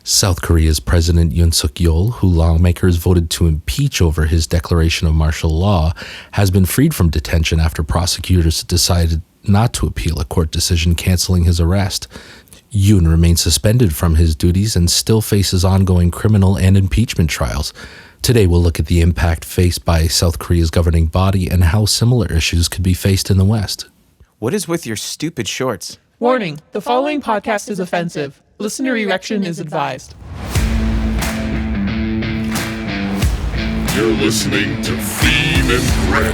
South Korea's President Yoon Suk-yeol, who lawmakers voted to impeach over his declaration of martial law, has been freed from detention after prosecutors decided not to appeal a court decision canceling his arrest. Yoon remains suspended from his duties and still faces ongoing criminal and impeachment trials. Today, we'll look at the impact faced by South Korea's governing body and how similar issues could be faced in the West. What is with your stupid shorts? Warning, the following podcast is offensive. Listener erection is advised. You're listening to Fiend and Greg.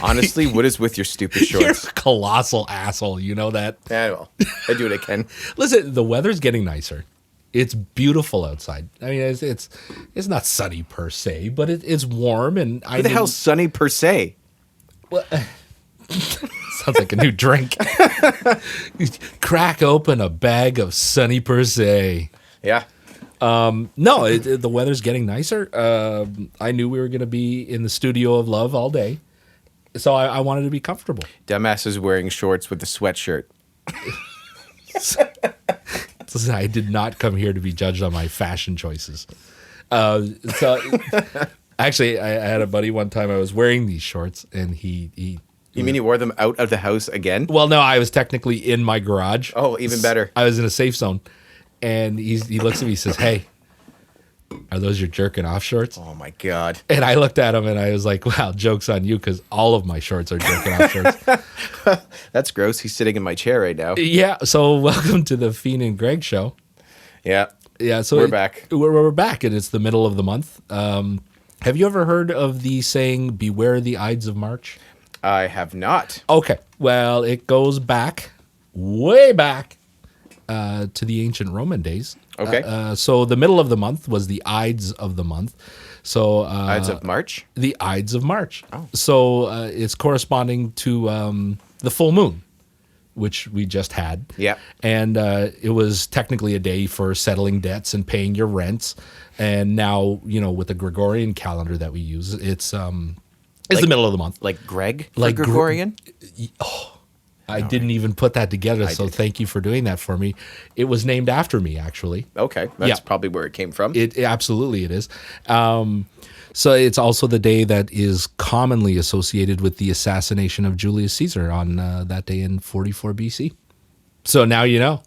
Honestly, what is with your stupid You're a shorts? colossal asshole, you know that? Yeah, well, I do what I can. Listen, the weather's getting nicer. It's beautiful outside. I mean, it's not sunny per se, but it's warm. And Who the hell's sunny per se? Well, sounds like a new drink. Crack open a bag of Sunny Per Se. Yeah. No, the weather's getting nicer. I knew we were going to be in the studio of love all day, so I wanted to be comfortable. Dumbass is wearing shorts with a sweatshirt. Listen, I did not come here to be judged on my fashion choices. So actually, I had a buddy one time. I was wearing these shorts, and he You mean you wore them out of the house again? well, no, I was technically in my garage. Oh, even better. I was in a safe zone, and he looks at me and says, "Hey, are those your jerking off shorts?" Oh my God. And I looked at him and I was like, "Wow, joke's on you, because all of my shorts are jerking off shorts." That's gross. He's sitting in my chair right now. Yeah. So welcome to the Fiend and Greg show. Yeah. Yeah. So We're back. We're back, and it's the middle of the month. Have you ever heard of the saying "Beware the Ides of March"? I have not. Okay. Well, it goes back, way back, to the ancient Roman days. Okay. So the middle of the month was the Ides of the month. So Ides of March? the Ides of March. Oh. So it's corresponding to the full moon, which we just had. Yeah. And it was technically a day for settling debts and paying your rents. And now, with the Gregorian calendar that we use, it's the middle of the month. Like Greg? Like Like Gregorian? I didn't even put that together, so did. thank you for doing that for me. It was named after me, actually. Okay. That's Yeah. probably where it came from. It absolutely it is. So it's also the day that is commonly associated with the assassination of Julius Caesar on that day in 44 BC. So now you know.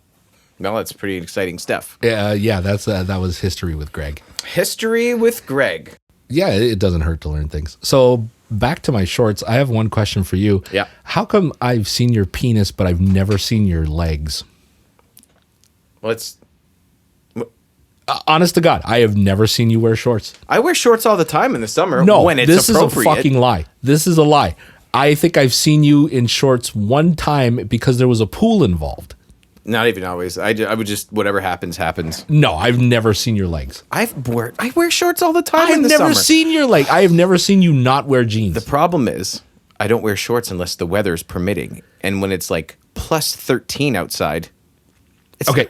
Well, that's pretty exciting stuff. Yeah, that was history with Greg. History with Greg. Yeah, it doesn't hurt to learn things. So back to my shorts. I have one question for you. Yeah. How come I've seen your penis, but I've never seen your legs? Well, it's... Honest to God, I have never seen you wear shorts. I wear shorts all the time in the summer No, when it's this appropriate. is a fucking lie. This is a lie. I think I've seen you in shorts one time because there was a pool involved. Not even always. I would just, whatever happens, happens. No, I've never seen your legs. I wear shorts all the time in I've the never summer. seen your leg. I have never seen you not wear jeans. The problem is, I don't wear shorts unless the weather's permitting. And when it's like plus 13 outside. Okay,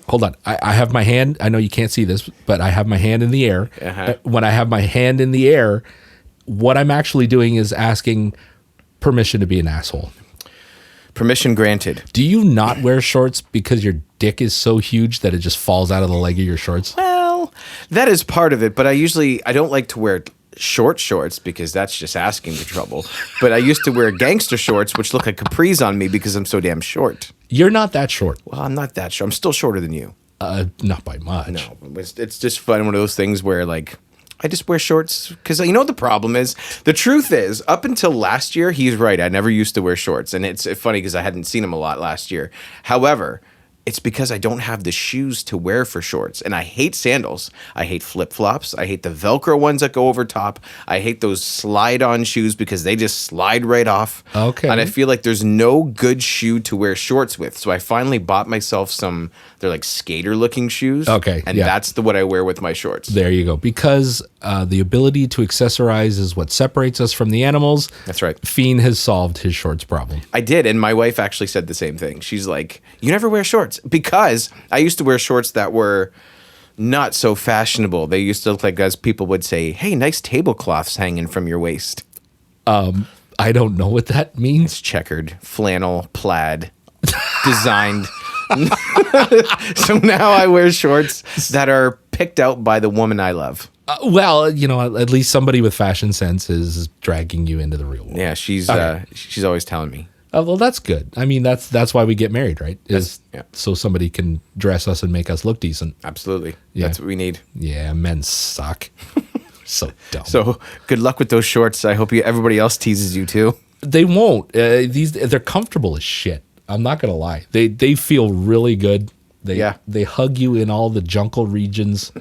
hold on. I have my hand. I know you can't see this, but I have my hand in the air. Uh-huh. When I have my hand in the air, what I'm actually doing is asking permission to be an asshole. Permission granted. Do you not wear shorts because your dick is so huge that it just falls out of the leg of your shorts? Well, that is part of it, but I don't like to wear shorts because that's just asking for trouble. But I used to wear gangster shorts, which look like capris on me because I'm so damn short. You're not that short. Well, I'm not that short. I'm still shorter than you. Not by much. No, it's just fun. One of those things where like I just wear shorts because you know what the problem is. The truth is, up until last year, he's right. I never used to wear shorts, and it's funny because I hadn't seen him a lot last year. However, it's because I don't have the shoes to wear for shorts, and I hate sandals. I hate flip flops. I hate the Velcro ones that go over top. I hate those slide on shoes because they just slide right off. Okay. And I feel like there's no good shoe to wear shorts with, so I finally bought myself some. They're like skater looking shoes. Okay, and yeah. that's what I wear with my shorts. There you go. Because the ability to accessorize is what separates us from the animals. That's right. Fiend has solved his shorts problem. I did, and my wife actually said the same thing. She's like, "You never wear shorts," because I used to wear shorts that were not so fashionable. They used to look like, as people would say, "Hey, nice tablecloths hanging from your waist." I don't know what that means. It's checkered, flannel, plaid, designed So now I wear shorts that are picked out by the woman I love. Well, at least somebody with fashion sense is dragging you into the real world. Yeah, she's always telling me. Well, that's good. I mean, that's why we get married, right? Yeah. So somebody can dress us and make us look decent. Absolutely. Yeah. That's what we need. Yeah, men suck. So dumb. So good luck with those shorts. I hope everybody else teases you too. They won't. They're comfortable as shit. I'm not gonna lie. They feel really good. They hug you in all the jungle regions,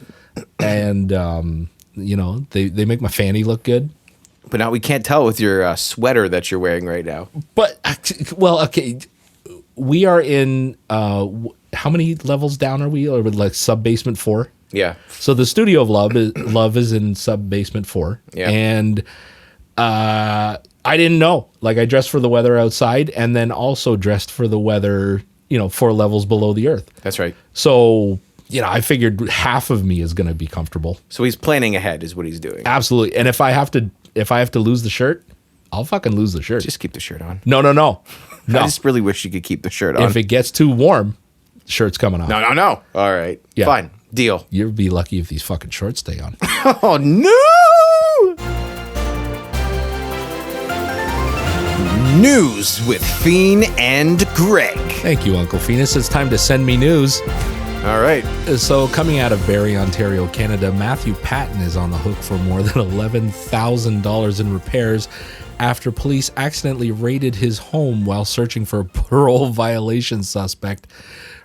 and they make my fanny look good. But now we can't tell with your sweater that you're wearing right now. But okay, we are in how many levels down are we? Or like sub basement 4? Yeah. So the studio of love is in sub basement 4. Yeah. And I didn't know. Like I dressed for the weather outside, and then also dressed for the weather, 4 levels below the earth. That's right. So I figured half of me is going to be comfortable. So he's planning ahead is what he's doing. Absolutely. And if I have to lose the shirt, I'll fucking lose the shirt. Just keep the shirt on. No. I just really wish you could keep the shirt on. If it gets too warm, shirt's coming off. No. All right. Yeah. Fine. Deal. You'll be lucky if these fucking shorts stay on. Oh, no! News with Fiend and Greg. Thank you, Uncle Phoenix. It's time to send me news. All right. So, coming out of Barrie, Ontario, Canada, Matthew Patton is on the hook for more than $11,000 in repairs after police accidentally raided his home while searching for a parole violation suspect.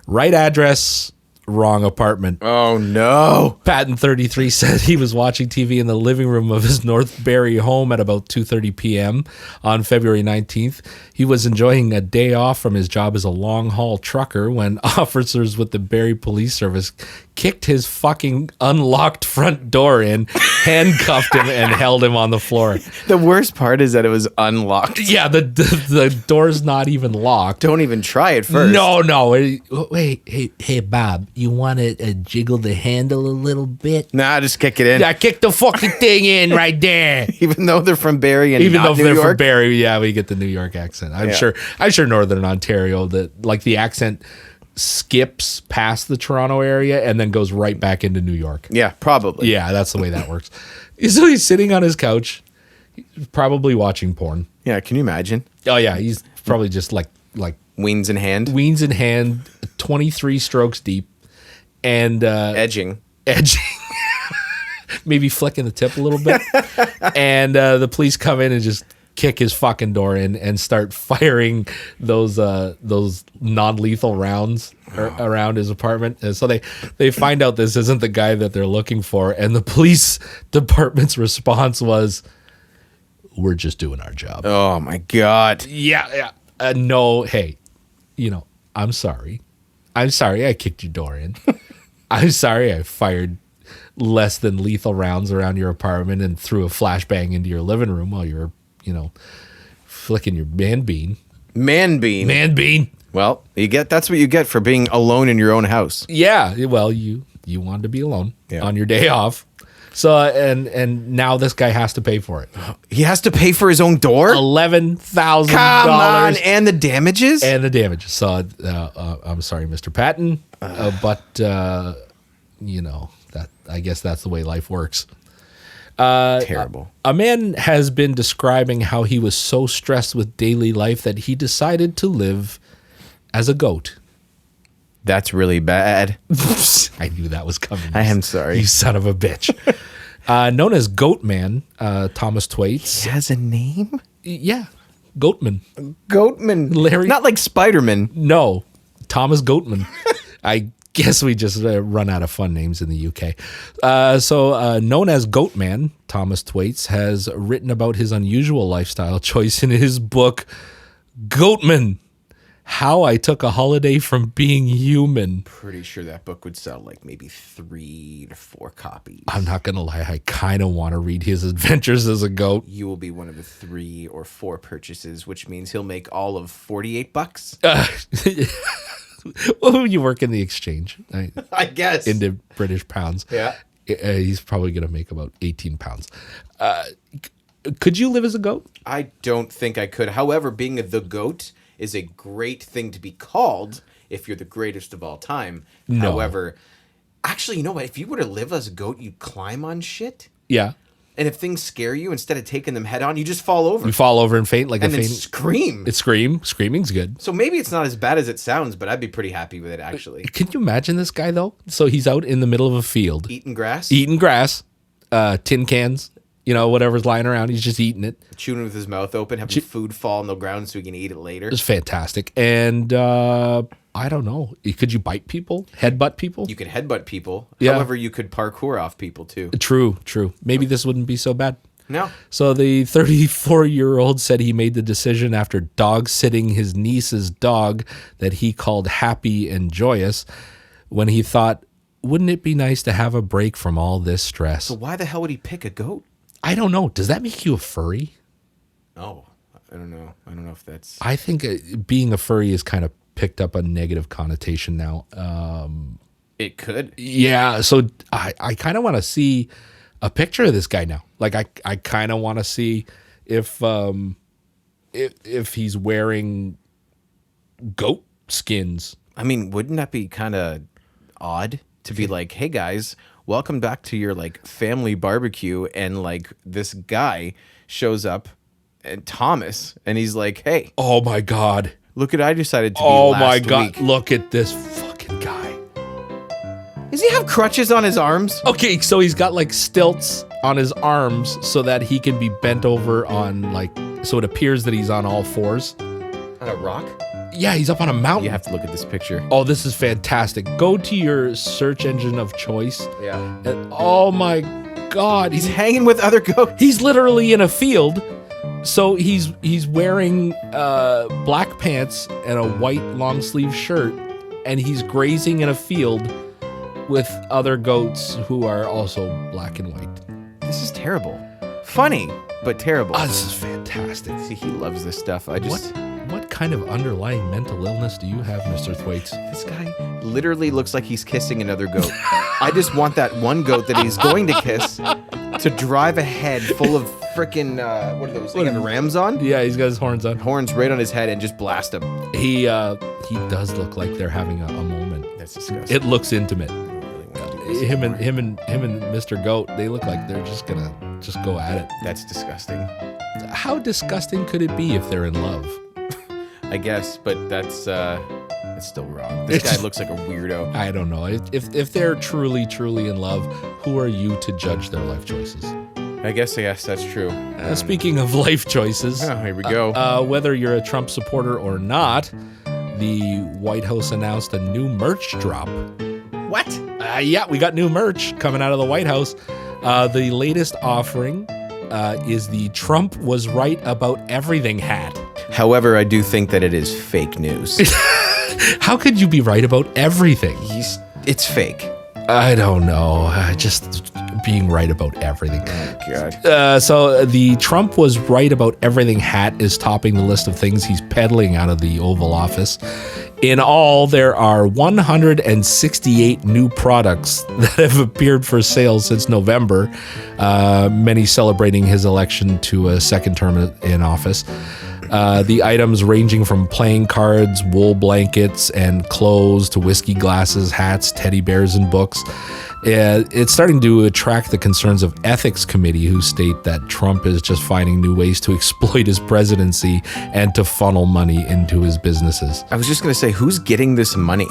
Right address, wrong apartment. Oh, no. Patton, 33, said he was watching TV in the living room of his North Barrie home at about 2:30 p.m. on February 19th. He was enjoying a day off from his job as a long-haul trucker when officers with the Barrie Police Service kicked his fucking unlocked front door in, handcuffed him, and held him on the floor. The worst part is that it was unlocked. Yeah, the door's not even locked. Don't even try it first. No. Wait, hey, Bob, you want to jiggle the handle a little bit? Nah, just kick it in. Yeah, kick the fucking thing in right there. Even though they're from Barrie and Even not though New they're York. from Barrie, yeah, we get the New York accent. I'm sure Northern Ontario, the accent skips past the Toronto area and then goes right back into New York. Yeah, probably. Yeah, that's the way that works. So he's sitting on his couch, probably watching porn. Yeah, can you imagine? Oh yeah, he's probably just like Weens in hand. weens in hand, 23 strokes deep, and Edging. maybe flicking the tip a little bit. And the police come in and just kick his fucking door in and start firing those non-lethal rounds around his apartment. And so they find out this isn't the guy that they're looking for, and the police department's response was, "We're just doing our job." Oh, my God. Yeah. No, hey, I'm sorry. I kicked your door in. I'm sorry I fired less than lethal rounds around your apartment and threw a flashbang into your living room while you were, flicking your man bean. Man bean. Well, that's what you get for being alone in your own house. Yeah, well, you wanted to be alone Yeah. on your day off. So and now this guy has to pay for it. He has to pay for his own door? $11,000. Come on. And the damages? And the damage. So I'm sorry, Mr. Patton, but that I guess that's the way life works. Terrible. A man has been describing how he was so stressed with daily life that he decided to live as a goat. That's really bad. I knew that was coming. I am sorry. You son of a bitch. Known as Goat Man, Thomas Thwaites. He has a name? Yeah, Goatman. Goatman. Larry- Not like Spider-Man. No, Thomas Goatman. I guess we just run out of fun names in the UK. Known as Goatman, Thomas Thwaites has written about his unusual lifestyle choice in his book, Goatman, How I Took a Holiday from Being Human. Pretty sure that book would sell like maybe 3 to 4 copies. I'm not going to lie, I kind of want to read his adventures as a goat. You will be one of the 3 or 4 purchases, which means he'll make all of $48. Well, you work in the exchange I guess. into British pounds. Yeah. He's probably going to make about 18 pounds. Could you live as a goat? I don't think I could. However, being the goat is a great thing to be called if you're the greatest of all time. No. However, actually, you know what? If you were to live as a goat, you'd climb on shit. Yeah. And if things scare you, instead of taking them head on, you just fall over You fall over and faint like and a then faint. scream. It's scream. Screaming's good. So maybe it's not as bad as it sounds, but I'd be pretty happy with it, actually. Can you imagine this guy though? So he's out in the middle of a field Eating grass, eating grass, tin cans, whatever's lying around. He's just eating it. chewing with his mouth open, having food fall on the ground so he can eat it later. It's fantastic. And I don't know. Could you bite people? Headbutt people? You could headbutt people. Yeah. However, you could parkour off people, too. True. Maybe this wouldn't be so bad. No. So the 34-year-old said he made the decision after dog sitting his niece's dog that he called Happy and Joyous when he thought, wouldn't it be nice to have a break from all this stress? So why the hell would he pick a goat? I don't know. Does that make you a furry? Oh, I don't know. I don't know if that's... I think being a furry is kind of picked up a negative connotation now. It could. Yeah, so I kind of want to see a picture of this guy now. Like I kind of want to see if he's wearing goat skins. I mean, wouldn't that be kind of odd to be like, hey, guys, welcome back to your, like, family barbecue, and, like, this guy shows up, and Thomas, and he's like, hey, Oh my god. look what I decided to be Oh last my god. week. Look at this fucking guy. Does he have crutches on his arms? Okay, so he's got like stilts on his arms so that he can be bent over on so it appears that he's on all fours. On a rock? Yeah, he's up on a mountain. You have to look at this picture. Oh, this is fantastic. Go to your search engine of choice. Yeah. And, oh my god. He's hanging with other goats. He's literally in a field. So he's wearing black pants and a white long sleeve shirt, and he's grazing in a field with other goats who are also black and white. This is terrible. Funny, but terrible. Oh, this is fantastic. See, he loves this stuff. What kind of underlying mental illness do you have, Mr. Thwaites? This guy literally looks like he's kissing another goat. I just want that one goat that he's going to kiss to drive ahead full of frickin' what are those? They got rams on? Yeah, he's got his horns on. Horns right on his head and just blast him. He does look like they're having a moment. That's disgusting. It looks intimate. I don't really want to do this Him anymore. and Mr. Goat, they look like they're just gonna go at it. That's disgusting. How disgusting could it be if they're in love? I guess, but that's still wrong. This guy looks like a weirdo. I don't know. If they're truly in love, who are you to judge their life choices? I guess that's true. Speaking of life choices, Oh, here we go. whether you're a Trump supporter or not, the White House announced a new merch drop. What? Yeah, we got new merch coming out of the White House. The latest offering is the Trump was right about everything hat. However, I do think that it is fake news. How could you be right about everything? It's fake. I don't know. Just being right about everything. Oh, God. So the Trump was right about everything hat is topping the list of things he's peddling out of the Oval Office. In all, there are 168 new products that have appeared for sale since November, many celebrating his election to a second term in office. The items ranging from playing cards, wool blankets, and clothes to whiskey glasses, hats, teddy bears, and books. It's starting to attract the concerns of ethics committee, who state that Trump is just finding new ways to exploit his presidency and to funnel money into his businesses. I was just going to say, who's getting this money?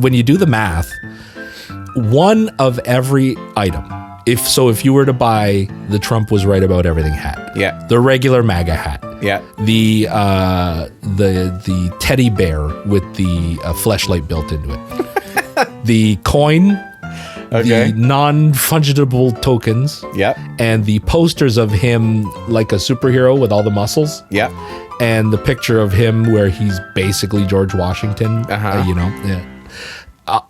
When you do the math, one of every item. If you were to buy the Trump was right about everything hat, Yeah. the regular MAGA hat, Yeah. the teddy bear with the fleshlight built into it, the coin, Okay. the non-fungible tokens, Yeah. and the posters of him like a superhero with all the muscles, Yeah. and the picture of him where he's basically George Washington. Uh-huh. Yeah.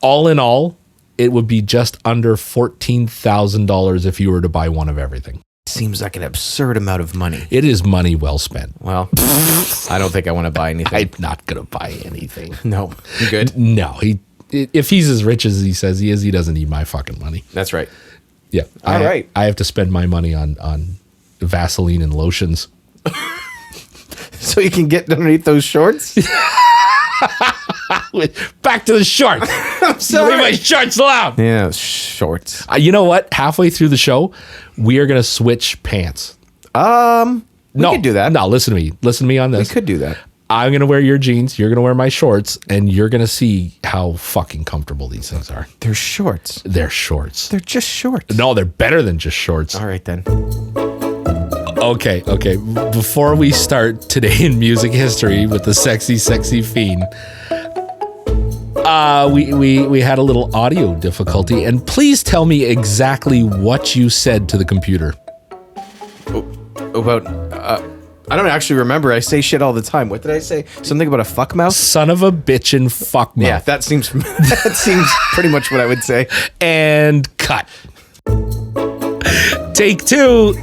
All in all, it would be just under $14,000 if you were to buy one of everything. Seems like an absurd amount of money. It is money well spent. Well, I don't think I want to buy anything. I'm not gonna buy anything. No. You good? No, if he's as rich as he says he is, he doesn't need my fucking money. That's right. Yeah. All right. I have to spend my money on Vaseline and lotions. So you can get underneath those shorts? Back to the shorts. I'm sorry. Leave my shorts alone. Yeah, shorts. You know what? Halfway through the show, we are going to switch pants. We could do that. No, listen to me. Listen to me on We this. could do that. I'm going to wear your jeans. You're going to wear my shorts. And you're going to see how fucking comfortable these things are. They're shorts. They're shorts. They're just shorts. No, they're better than just shorts. All right, then. Okay. Before we start today in music history with the sexy fiend, we had a little audio difficulty, and please tell me exactly what you said to the computer. About, I don't actually remember. I say shit all the time. What did I say? Something about a fuck mouth? Son of a bitchin' fuck mouth. Yeah, that seems pretty much what I would say. And cut. Take two.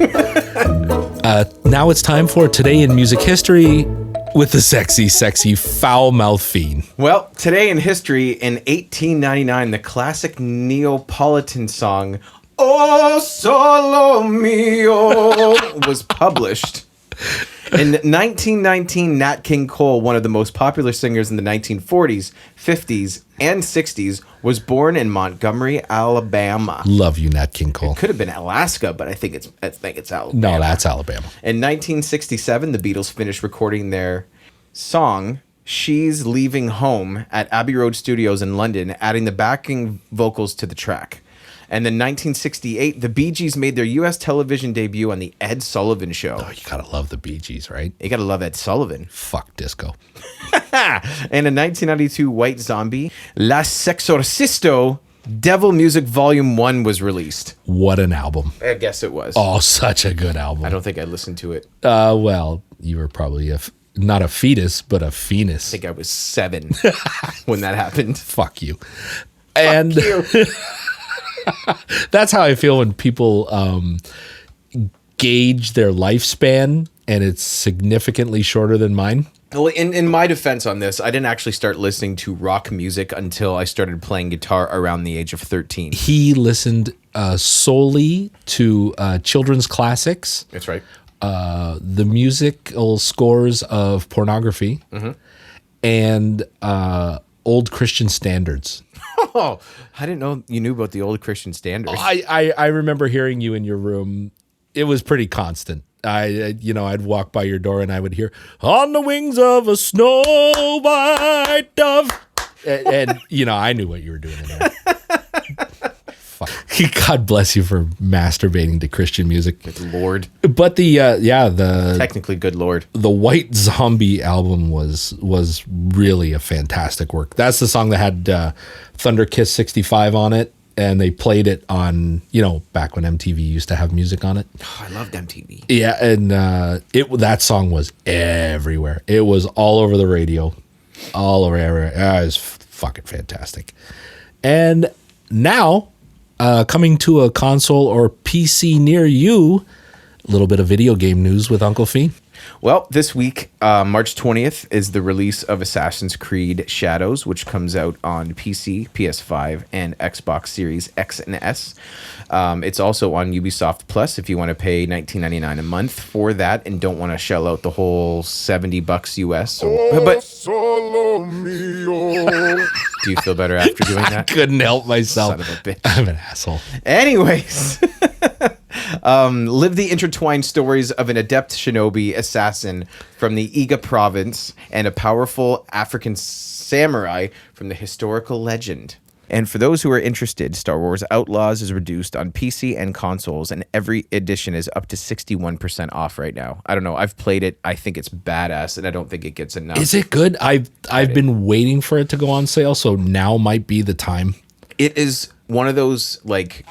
Now it's time for Today in Music History with the sexy foul mouth fiend. Well, today in history, in 1899, the classic Neapolitan song "Oh Solo Mio" was published. In 1919, Nat King Cole, one of the most popular singers in the 1940s, 50s, and 60s, was born in Montgomery, Alabama. Love you, Nat King Cole. Could have been Alaska, but I think it's Alabama. No, that's Alabama. In 1967, the Beatles finished recording their song "She's Leaving Home" at Abbey Road Studios in London, adding the backing vocals to the track. And then 1968, the Bee Gees made their U.S. television debut on the Ed Sullivan Show. Oh, you gotta love the Bee Gees, right? You gotta love Ed Sullivan. Fuck disco. And in 1992, White Zombie, La Sexorcisto, Devil Music Volume 1 was released. What an album. I guess it was. Oh, such a good album. I don't think I listened to it. Well, you were probably not a fetus, but a I phoenix. think I was 7 when that happened. Fuck you. And Fuck you. that's how I feel when people gauge their lifespan and it's significantly shorter than mine. Well, in my defense on this, I didn't actually start listening to rock music until I started playing guitar around the age of 13. He listened solely to children's classics, That's right. the musical scores of pornography, and old Christian standards. Oh, I didn't know you knew about the old Christian standards. I remember hearing you in your room. It was pretty constant. I'd walk by your door and I would hear "On the Wings of a Snow White Dove," and I knew what you were doing in there. Fuck. God bless you for masturbating to Christian music. Good Lord. But the Technically, good Lord. the White Zombie album was really a fantastic work. That's the song that had Thunder Kiss 65 on it, and they played it on, back when MTV used to have music on it. Oh, I loved MTV. Yeah, and that song was everywhere. It was all over the radio, all over everywhere. It was fucking fantastic. And now, coming to a console or PC near you, a little bit of video game news with Uncle Fiend. Well, this week, March 20th, is the release of Assassin's Creed Shadows, which comes out on PC, PS5, and Xbox Series X and S. It's also on Ubisoft Plus if you want to pay $19.99 a month for that and don't want to shell out the whole $70 US. But Solo mio. do you feel better after doing that? Couldn't help myself. Son of a bitch. I'm an asshole. Anyways, live the intertwined stories of an adept shinobi assassin from the Iga province and a powerful African samurai from the historical legend. And for those who are interested, Star Wars Outlaws is reduced on PC and consoles, and every edition is up to 61% off right now. I don't know. I've played it. I think it's badass, and I don't think it gets enough. Is it good? I've been waiting for it to go on sale, so now might be the time. It is one of those, like,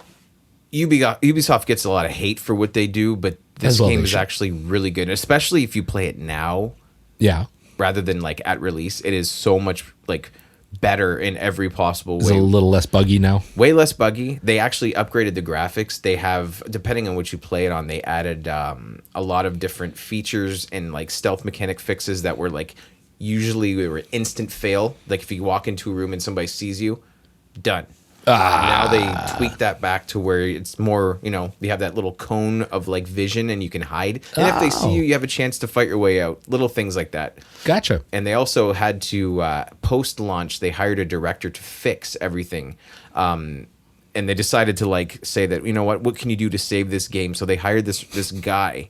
Ubisoft gets a lot of hate for what they do, but this As well game they is should. actually really good, especially if you play it now Yeah. rather than like at release. It is so much like better in every possible Is it way. a little less buggy now? Way less buggy. They actually upgraded the graphics. They have, depending on what you play it on, they added a lot of different features and like stealth mechanic fixes that were like usually they were instant fail. Like if you walk into a room and somebody sees you, done. Now they tweak that back to where it's more, you have that little cone of like vision and you can hide. And if they see you, you have a chance to fight your way out. Little things like that. Gotcha. And they also had to, post-launch, they hired a director to fix everything. And they decided to like say that, you know what can you do to save this game? So they hired this guy.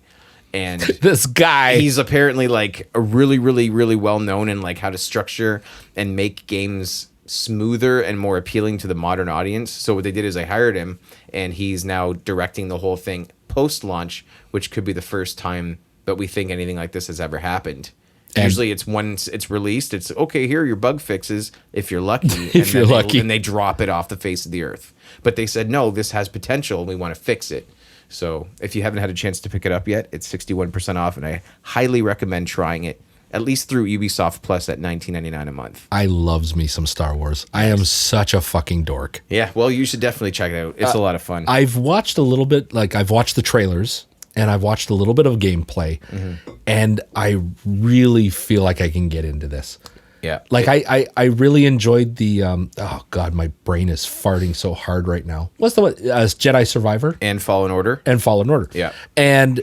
And This guy. he's apparently like a really, really, really well known in like how to structure and make games smoother and more appealing to the modern audience. So what they did is they hired him, and he's now directing the whole thing post-launch, which could be the first time that we think anything like this has ever happened. And- Usually it's once it's released, it's okay, here are your bug fixes if you're lucky. If you're lucky. And they drop it off the face of the earth. But they said, no, this has potential and we want to fix it. So if you haven't had a chance to pick it up yet, it's 61% off, and I highly recommend trying it, at least through Ubisoft Plus at $19.99 a month. I loves me some Star Wars. I am such a fucking dork. Yeah, well, you should definitely check it out. It's a lot of fun. I've watched a little bit, like I've watched the trailers and I've watched a little bit of gameplay, and I really feel like I can get into this. Yeah. Like I really enjoyed the oh god, my brain is farting so hard right now. What's the one? Jedi Survivor And Fallen Order. and Fallen Order. Yeah. And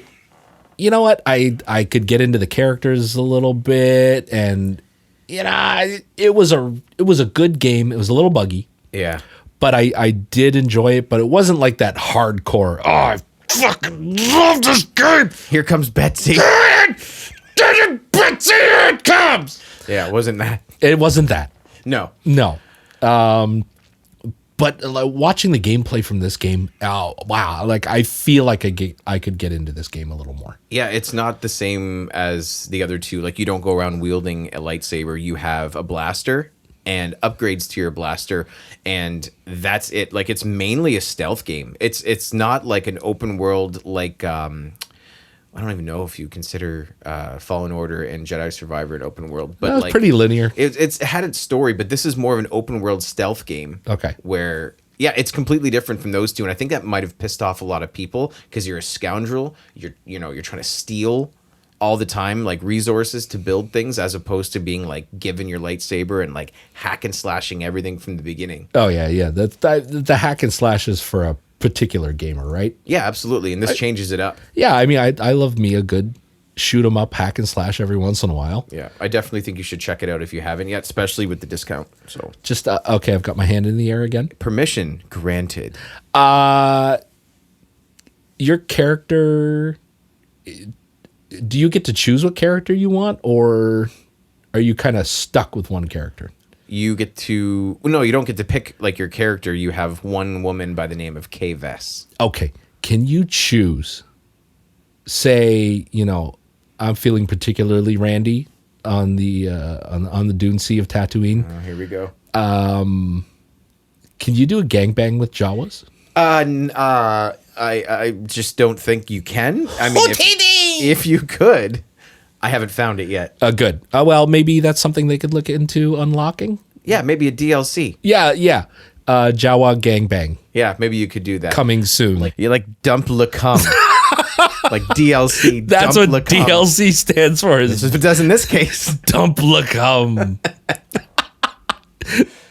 you know what? I could get into the characters a little bit, and it was a good game. It was a little buggy, Yeah. but I did enjoy it. But it wasn't like that hardcore. Oh, I fucking love this game. Here comes Betsy. Betsy, here it comes. Yeah, it wasn't that. It wasn't that. No. No. But like, watching the gameplay from this game, oh wow! Like I feel like I could get into this game a little more. Yeah, it's not the same as the other two. Like, you don't go around wielding a lightsaber. You have a blaster and upgrades to your blaster, and that's it. Like, it's mainly a stealth game. It's not like an open world like I don't even know if you consider Fallen Order and Jedi Survivor an open world, but It's like pretty linear. it had its story, but this is more of an open world stealth game. Okay. Where it's completely different from those two, and I think that might have pissed off a lot of people because you're a scoundrel. You're trying to steal all the time, like resources to build things, as opposed to being like given your lightsaber and like hack and slashing everything from the beginning. Oh yeah. The hack and slash is for a particular gamer, right? Yeah, absolutely, and this changes it up. Yeah, I mean, I love me a good shoot 'em up hack and slash every once in a while. Yeah, I definitely think you should check it out if you haven't yet, especially with the discount. So, Just okay, I've got my hand in the air again. permission granted. Your character, do you get to choose what character you want, or are you kind of stuck with one character? You get to no, you don't get to pick like your character. You have one woman by the name of Kay Vess. Okay, can you choose? Say, I'm feeling particularly randy on the on the Dune Sea of Tatooine. Here we go. Can you do a gangbang with Jawas? I just don't think you can. I mean, if you could, I haven't found it yet. Good. Well, maybe that's something they could look into unlocking. Yeah, maybe a DLC. Yeah. Jawa gangbang Yeah, maybe you could do that. coming soon. You like dump le cum. Like DLC. That's dump what le cum. DLC stands for. That's Is what it does in this case. dump le cum.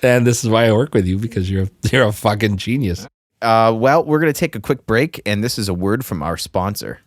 And this is why I work with you, because you're a fucking genius. Well, we're gonna take a quick break, and this is a word from our sponsor.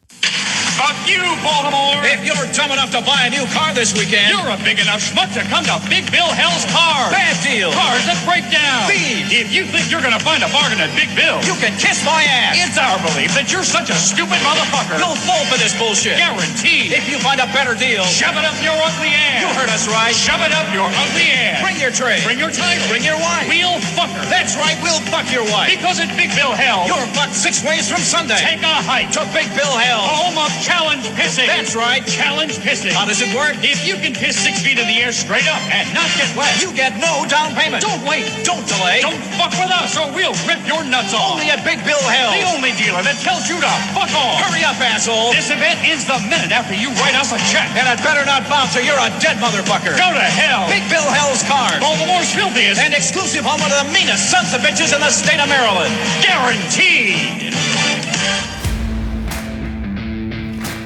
Fuck you, Baltimore! If you're dumb enough to buy a new car this weekend, you're a big enough schmuck to come to Big Bill Hell's Cars. Bad deal. Cars that break down. Thieves. If you think you're gonna find a bargain at Big Bill, you can kiss my ass. It's our belief that you're such a stupid motherfucker. You'll fall for this bullshit. Guaranteed. If you find a better deal, shove it up your ugly ass. You heard us right. Shove it up your ugly ass. Bring your tray. Bring your title. Bring your wife. We'll fuck her. That's right, we'll fuck your wife. Because at Big Bill Hell, you're fucked 6 ways from Sunday. Take a hike to Big Bill Hell, home of challenge pissing. That's right, challenge pissing. How does it work? If you can piss 6 feet in the air straight up and not get wet, you get no down payment. Don't wait. Don't delay. Don't fuck with us or we'll rip your nuts off. Only at Big Bill Hell, the only dealer that tells you to fuck off. Hurry up, asshole. This event ends the minute after you write us a check. And it better not bounce or you're a dead motherfucker. Go to hell. Big Bill Hell's Cars. Baltimore's filthiest and exclusive home of the meanest sons of bitches in the state of Maryland. Guaranteed.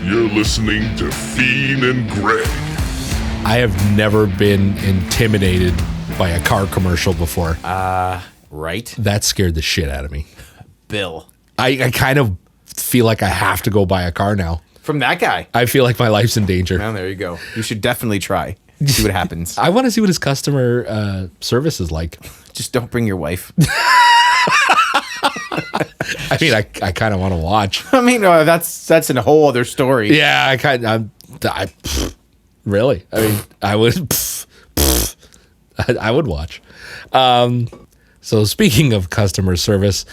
You're listening to Fiend and Greg. I have never been intimidated by a car commercial before. Right? That scared the shit out of me. Bill. I kind of feel like I have to go buy a car now. From that guy. I feel like my life's in danger. Well, there you go. You should definitely try. See what happens. I want to see what his customer service is like. Just don't bring your wife. I mean, I kind of want to watch. I mean, that's a whole other story. Yeah, really. I mean, I would. I would watch. So speaking of customer service,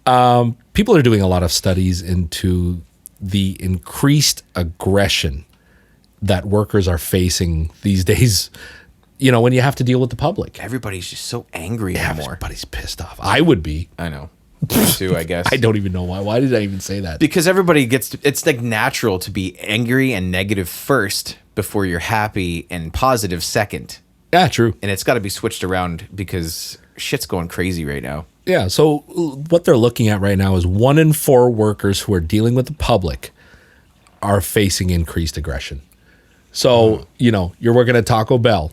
people are doing a lot of studies into the increased aggression that workers are facing these days. You know, when you have to deal with the public, Everybody's just so angry anymore. everybody's pissed off. I would be. I know. Me too, I guess. I don't even know why. Why did I even say that? Because everybody it's like natural to be angry and negative first before you're happy and positive second. Yeah, true. And it's got to be switched around because shit's going crazy right now. Yeah. So what they're looking at right now is 1 in 4 workers who are dealing with the public are facing increased aggression. So, you know, you're working at Taco Bell,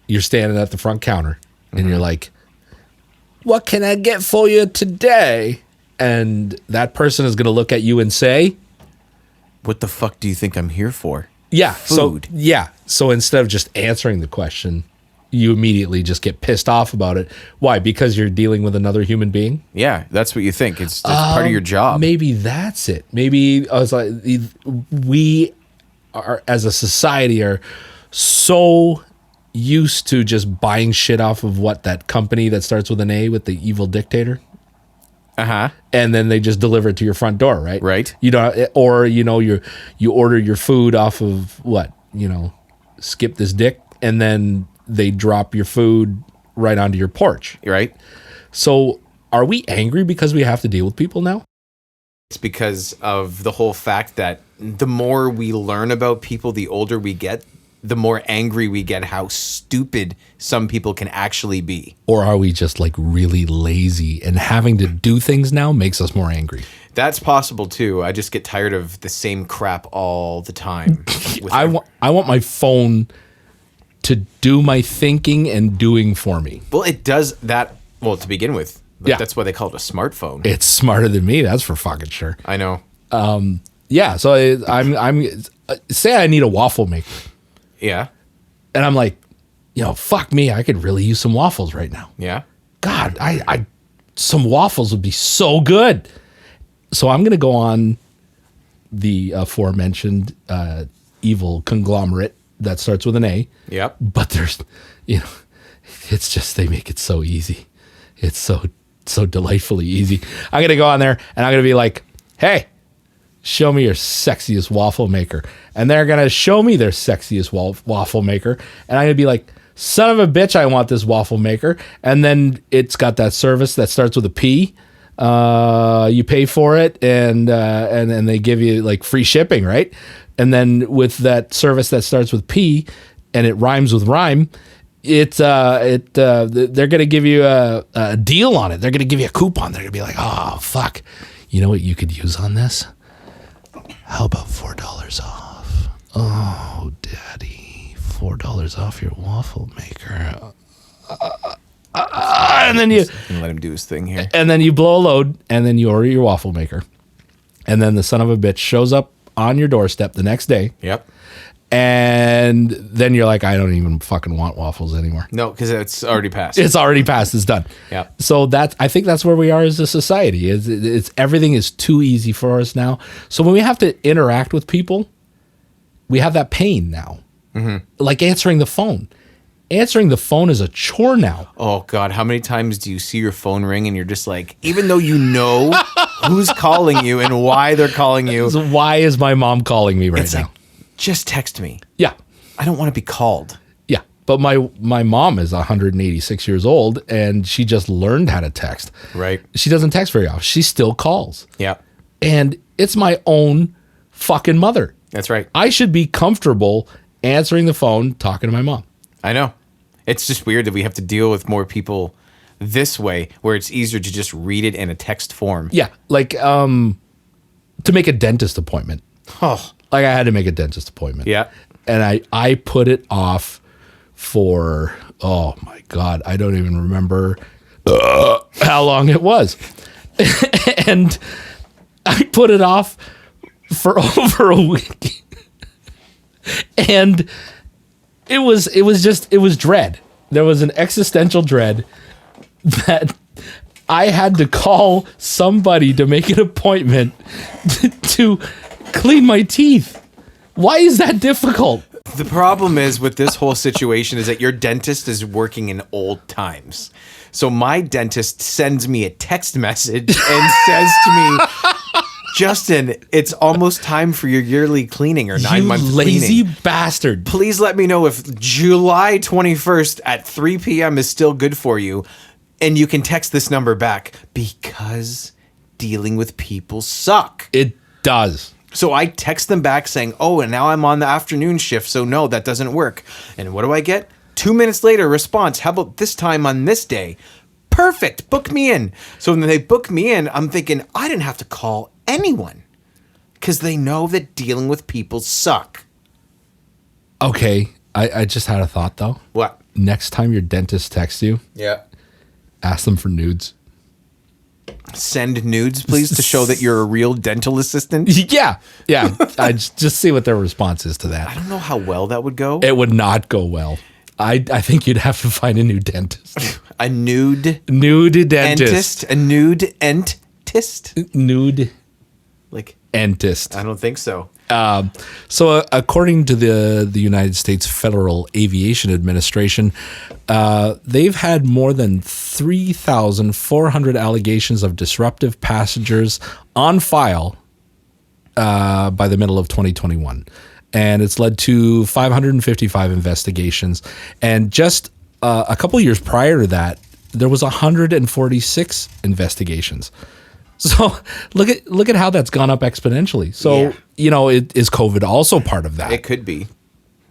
you're standing at the front counter, and you're like, what can I get for you today? And that person is going to look at you and say, What the fuck do you think I'm here for? yeah. Food. So instead of just answering the question, you immediately just get pissed off about it. Why? Because you're dealing with another human being? Yeah, that's what you think. It's part of your job. Maybe that's it. Maybe I was like, we are, as a society, are so used to just buying shit off of what that company that starts with an A with the evil dictator, Uh-huh. and then they just deliver it to your front door, right? Right. You know, or you know, you order your food off of what, you know, Skip This Dick, and then they drop your food right onto your porch. Right? So, are we angry because we have to deal with people now? It's because of the whole fact that the more we learn about people, the older we get, the more angry we get how stupid some people can actually be. Or are we just like really lazy and having to do things now makes us more angry? That's possible too. I just get tired of the same crap all the time. I want my phone to do my thinking and doing for me. Well, it does that. Well, to begin with, Yeah. that's why they call it a smartphone. It's smarter than me, that's for fucking sure. I know. Yeah, so I'm say I need a waffle maker, Yeah. and I'm like, you know, fuck me, I could really use some waffles right now. Yeah. God, I some waffles would be so good. So I'm gonna go on the aforementioned evil conglomerate that starts with an A. Yep. But there's, you know, it's just they make it so easy. It's so delightfully easy. I'm gonna go on there and I'm gonna be like, hey, show me your sexiest waffle maker. And they're going to show me their sexiest waffle maker. And I'm going to be like, son of a bitch, I want this waffle maker. And then it's got that service that starts with a P. You pay for it and they give you like free shipping, right? And then with that service that starts with P and it rhymes with rhyme, they're going to give you a deal on it. They're going to give you a coupon. They're going to be like, oh, fuck. You know what you could use on this? How about $4 off? Oh, daddy, $4 off your waffle maker. And then you Let him do his thing here. and then you blow a load, and then you order your waffle maker, and then the son of a bitch shows up on your doorstep the next day, Yep. and then you're like, I don't even fucking want waffles anymore. No, because it's already passed. It's already passed. It's done. Yeah. So I think that's where we are as a society. It's everything is too easy for us now. So when we have to interact with people, we have that pain now. Like answering the phone. Answering the phone is a chore now. Oh God, how many times do you see your phone ring and you're just like, even though you know who's calling you and why they're calling you, So why is my mom calling me right it's now? like, just text me. Yeah. I don't want to be called. Yeah. But my mom is 186 years old and she just learned how to text. Right. She doesn't text very often. She still calls. Yeah, And it's my own fucking mother. that's right. I should be comfortable answering the phone, talking to my mom. I know. It's just weird that we have to deal with more people this way, where it's easier to just read it in a text form. Yeah. Like to make a dentist appointment. Oh, Like I had to make a dentist appointment. yeah. And I put it off for, oh my God, I don't even remember. how long it was. And I put it off for over a week. And it was dread. There was an existential dread that I had to call somebody to make an appointment to clean my teeth. Why is that difficult? The problem is with this whole situation is that your dentist is working in old times. So my dentist sends me a text message and says to me, Justin, it's almost time for your yearly cleaning or 9-month lazy cleaning. bastard. Please let me know if July 21st at 3 p.m. is still good for you. And you can text this number back because dealing with people suck. It does. So I text them back saying, oh, and now I'm on the afternoon shift, so no, that doesn't work. And what do I get? 2 minutes later, response, how about this time on this day? Perfect, book me in. So when they book me in, I'm thinking, I didn't have to call anyone because they know that dealing with people suck. Okay, I just had a thought though. What? Next time your dentist texts you, Yeah. ask them for nudes. Send nudes, please, to show that you're a real dental assistant. Yeah. I just see what their response is to I that. don't know how well that would go. It would not go well. I think you'd have to find a new dentist. A nude Nude dentist. dentist. A nude dentist. Nude Like, dentist. I don't think so. So according to the United States Federal Aviation Administration, they've had more than 3,400 allegations of disruptive passengers on file by the middle of 2021. And it's led to 555 investigations. And just a couple years prior to that, there was 146 investigations. So look at how that's gone up exponentially. So, Yeah. is COVID also part of that? It could be.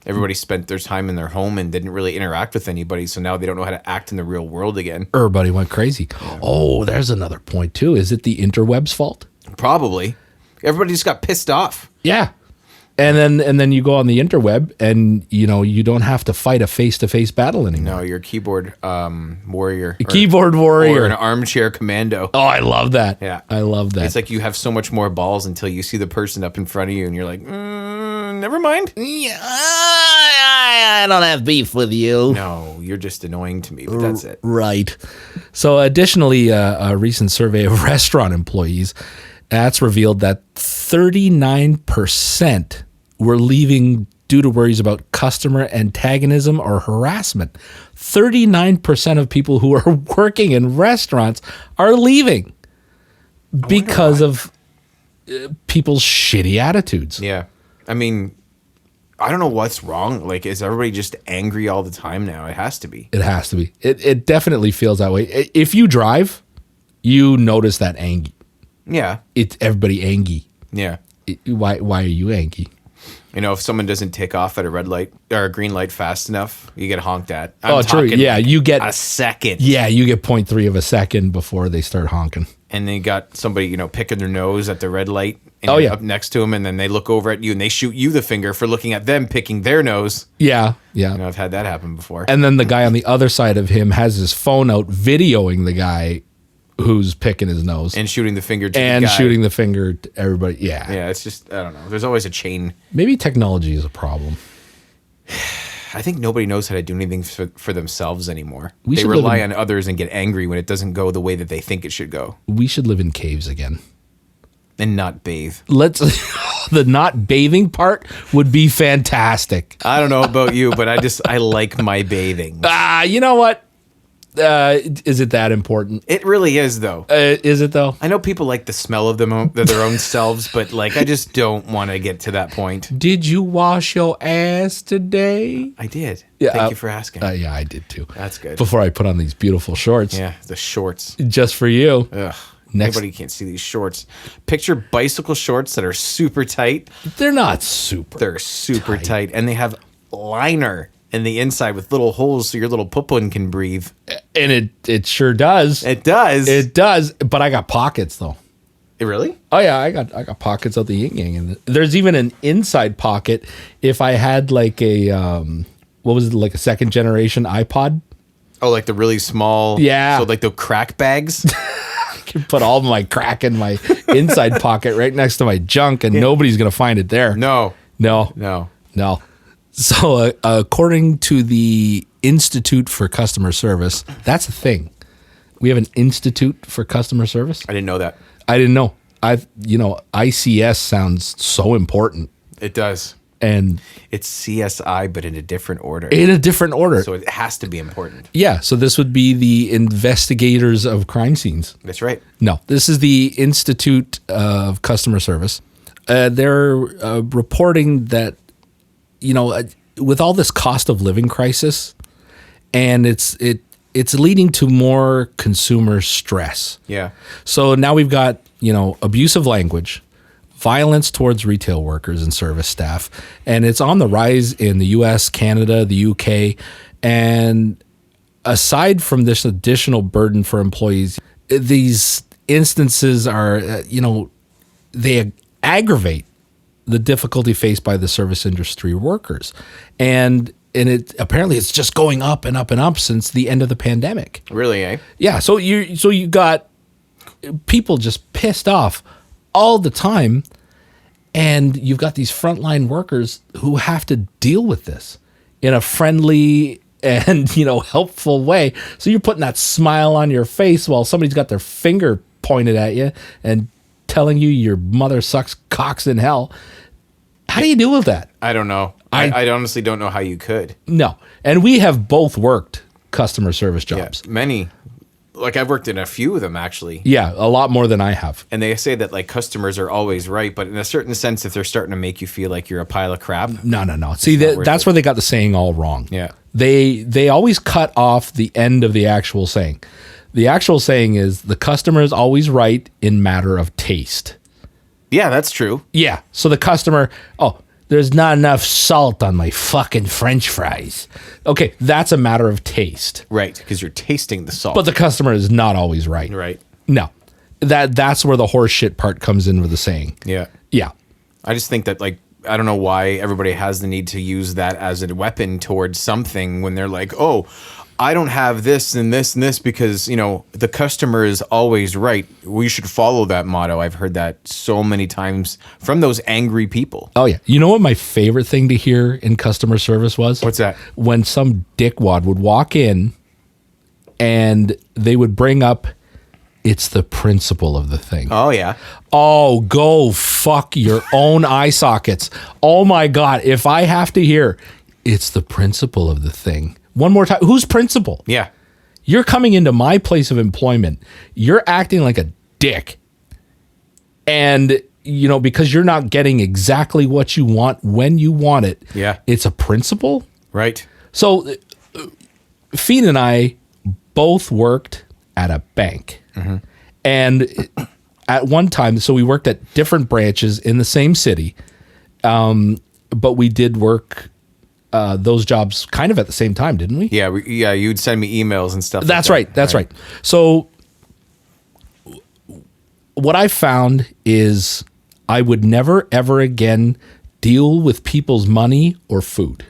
Everybody spent their time in their home and didn't really interact with anybody, so now they don't know how to act in the real world again. Everybody went crazy. Oh, there's another point too. Is it the interweb's fault? Probably. Everybody just got pissed off. Yeah. And then you go on the interweb and you don't have to fight a face-to-face battle anymore. No, you're a keyboard warrior. Keyboard warrior. Or an armchair commando. Oh, I love that. Yeah. I love that. It's like you have so much more balls until you see the person up in front of you and you're like, never mind. yeah, I don't have beef with you. No, you're just annoying to me, but that's it. Right. So additionally, a recent survey of restaurant employees, that's revealed that 39% were leaving due to worries about customer antagonism or harassment. 39% of people who are working in restaurants are leaving because of people's shitty attitudes. Yeah. I mean, I don't know what's wrong. Like, is everybody just angry all the time now? It has to be. It has to be. It definitely feels that way. If you drive, you notice that angry. Yeah. It's everybody angry. Yeah. Why are you angry? You know, if someone doesn't take off at a red light or a green light fast enough, you get honked at. Oh, true. talking Yeah, you get a second. Yeah, you get 0.3 of a second before they start honking. And then you got somebody, picking their nose at the red light. And Oh, you're yeah. up next to them, and then they look over at you and they shoot you the finger for looking at them picking their nose. Yeah. I've had that happen before. And then the guy on the other side of him has his phone out videoing the guy who's picking his nose And shooting the finger to and the guy. shooting the finger to everybody. Yeah. Yeah, it's just, I don't know. There's always a chain. Maybe technology is a problem. I think nobody knows how to do anything for themselves anymore. We They should live rely in- on others and get angry when it doesn't go the way that they think it should go We should live in caves again. and not bathe. Let's the not bathing part would be fantastic. I don't know about you, but I like my bathing. You know what? Is it that important? It really is, though. Is it though? I know people like the smell of their own selves, but like I just don't want to get to that point. Did you wash your ass today? I did. Yeah, Thank you for asking. Yeah, I did too. That's good. Before I put on these beautiful shorts, Yeah, the shorts. just for you. Ugh. Next- Nobody can't see these shorts. Picture bicycle shorts that are super tight. They're not super. They're super tight, and they have liner in the inside with little holes so your little pupun can breathe. And it sure does. It does. It does. But I got pockets though. It really? Oh yeah, I got pockets of the yin yang, and there's even an inside pocket if I had like a what was it, like a second generation iPod. Oh, like the really small. Yeah. So like the crack bags. I can put all my crack in my inside pocket right next to my junk, and nobody's gonna find it there. No. No. So, according to the Institute for Customer Service, that's a thing. We have an Institute for Customer Service. I didn't know that. I didn't know. ICS sounds so important, It does. and It's CSI, but in a different order. in a different order. So it has to be important. Yeah. So this would be the investigators of crime scenes. That's right. No, this is the Institute of Customer Service. They're reporting that, with all this cost of living crisis, and it's leading to more consumer stress. Yeah. So now we've got, abusive language, violence towards retail workers and service staff, and it's on the rise in the US, Canada, the UK, and aside from this additional burden for employees, these instances are, they aggravate the difficulty faced by the service industry workers. And it apparently it's just going up and up and up since the end of the pandemic. Really, eh? Yeah, so you got people just pissed off all the time, and you've got these frontline workers who have to deal with this in a friendly and helpful way. So you're putting that smile on your face while somebody's got their finger pointed at you and telling you your mother sucks cocks in hell. How do you deal with that? I don't know. I honestly don't know how you could. No. And we have both worked customer service jobs. Yeah, many. Like I've worked in a few of them actually. Yeah, a lot more than I have. And they say that like customers are always right, but in a certain sense, if they're starting to make you feel like you're a pile of crap. No. See, that's where they got the saying all wrong. Yeah. They always cut off the end of the actual saying. The actual saying is the customer is always right in matter of taste. Yeah, that's true. Yeah. So the customer, there's not enough salt on my fucking French fries. Okay, that's a matter of taste. Right, because you're tasting the salt. But the customer is not always right. Right. No. That's where the horse shit part comes in with the saying. Yeah. Yeah. I just think that like I don't know why everybody has the need to use that as a weapon towards something when they're like, oh, I don't have this and this and this because, the customer is always right. We should follow that motto. I've heard that so many times from those angry people. Oh, yeah. You know what my favorite thing to hear in customer service was? What's that? When some dickwad would walk in and they would bring up, it's the principle of the thing. Oh, yeah. Oh, go fuck your own eye sockets. Oh, my God. If I have to hear, it's the principle of the thing. One more time. Whose principle? Yeah. You're coming into my place of employment. You're acting like a dick. And, because you're not getting exactly what you want when you want it. Yeah. It's a principle. Right. So, Fiend and I both worked at a bank. Mm-hmm. And at one time, so we worked at different branches in the same city. But we did work those jobs kind of at the same time, didn't we? Yeah, you'd send me emails and stuff. That's right. That's right. So what I found is I would never, ever again deal with people's money or food.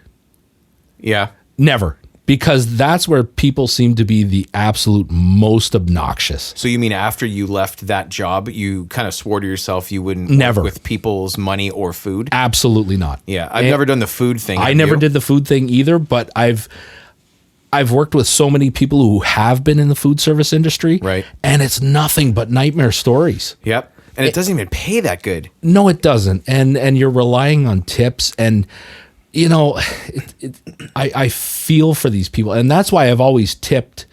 Yeah. Never. Because that's where people seem to be the absolute most obnoxious. So you mean after you left that job, you kind of swore to yourself you wouldn't Never. work with people's money or food? Absolutely not. Yeah, I've never done the food thing. I Have never you? did the food thing either, but I've worked with so many people who have been in the food service industry. Right. And it's nothing but nightmare stories. Yep. And it doesn't even pay that good. No, it doesn't. And you're relying on tips. And, I feel for these people. And that's why I've always tipped